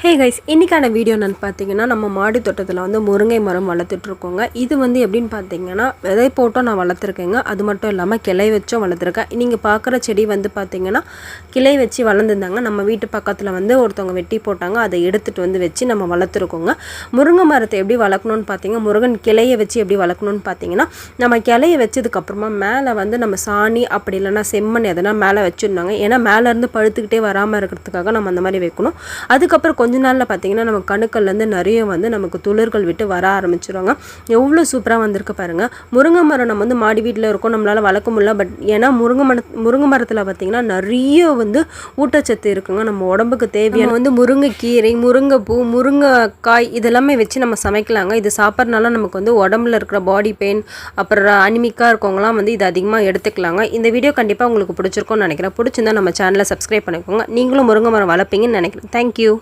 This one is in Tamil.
ஹே கைஸ், இன்றைக்கான வீடியோ என்னென்னு பார்த்தீங்கன்னா, நம்ம மாடி தோட்டத்தில் வந்து முருங்கை மரம் வளர்த்துட்ருக்கோங்க. இது வந்து எப்படின்னு பார்த்தீங்கன்னா, விதை போட்டோம் நான் வளர்த்துருக்கேங்க. அது மட்டும் இல்லாமல் கிளை வச்சும் வளர்த்துருக்கேன். நீங்கள் பார்க்குற செடி வந்து பார்த்தீங்கன்னா, கிளை வச்சு வளர்ந்துருந்தாங்க. நம்ம வீட்டு பக்கத்தில் வந்து ஒருத்தவங்க வெட்டி போட்டாங்க. அதை எடுத்துகிட்டு வந்து வச்சு நம்ம வளர்த்துருக்கோங்க. முருங்கை மரத்தை எப்படி வளர்க்கணும்னு பார்த்தீங்கன்னா, முருங்கன் கிளையை வச்சு எப்படி வளர்க்கணும்னு பார்த்தீங்கன்னா, நம்ம கிளையை வச்சதுக்கப்புறமா மேலே வந்து நம்ம சாணி அப்படி இல்லைன்னா செம்மண் எதனா மேலே வச்சுருந்தாங்க. ஏன்னா மேலேருந்து பழுத்துக்கிட்டே வராமல் இருக்கிறதுக்காக நம்ம அந்த மாதிரி வைக்கணும். அதுக்கப்புறம் கொஞ்ச நாளில் பார்த்தீங்கன்னா நம்ம கணுக்கள்லேருந்து நிறைய வந்து நமக்கு துளிர்கள் விட்டு வர ஆரம்பிச்சிருவாங்க. எவ்வளோ சூப்பராக வந்திருக்கு பாருங்கள். முருங்கை மரம் நம்ம வந்து மாடி வீட்டில் இருக்கோம், நம்மளால் வளர்க்க முடியல. பட் ஏன்னா முருங்கை மரத்தில் பார்த்தீங்கன்னா நிறைய வந்து ஊட்டச்சத்து இருக்குங்க. நம்ம உடம்புக்கு தேவையான வந்து முருங்கைக்கீரை, முருங்கைப்பூ, முருங்கைக்காய் இதெல்லாமே வச்சு நம்ம சமைக்கலாங்க. இது சாப்பிட்றதுனால நமக்கு வந்து உடம்புல இருக்கிற பாடி பெயின் அப்புறம் அனிமிக்காக இருக்கவங்களாம் வந்து இது அதிகமாக எடுத்துக்கலாங்க. இந்த வீடியோ கண்டிப்பாக உங்களுக்கு பிடிச்சிருக்கும்னு நினைக்கிறேன். பிடிச்சிருந்தா நம்ம சேனலை சப்ஸ்கிரைப் பண்ணிக்கோங்க. நீங்களும் முருங்கை மரம் வளர்ப்பீங்கன்னு நினைக்கிறேன். தேங்க்யூ.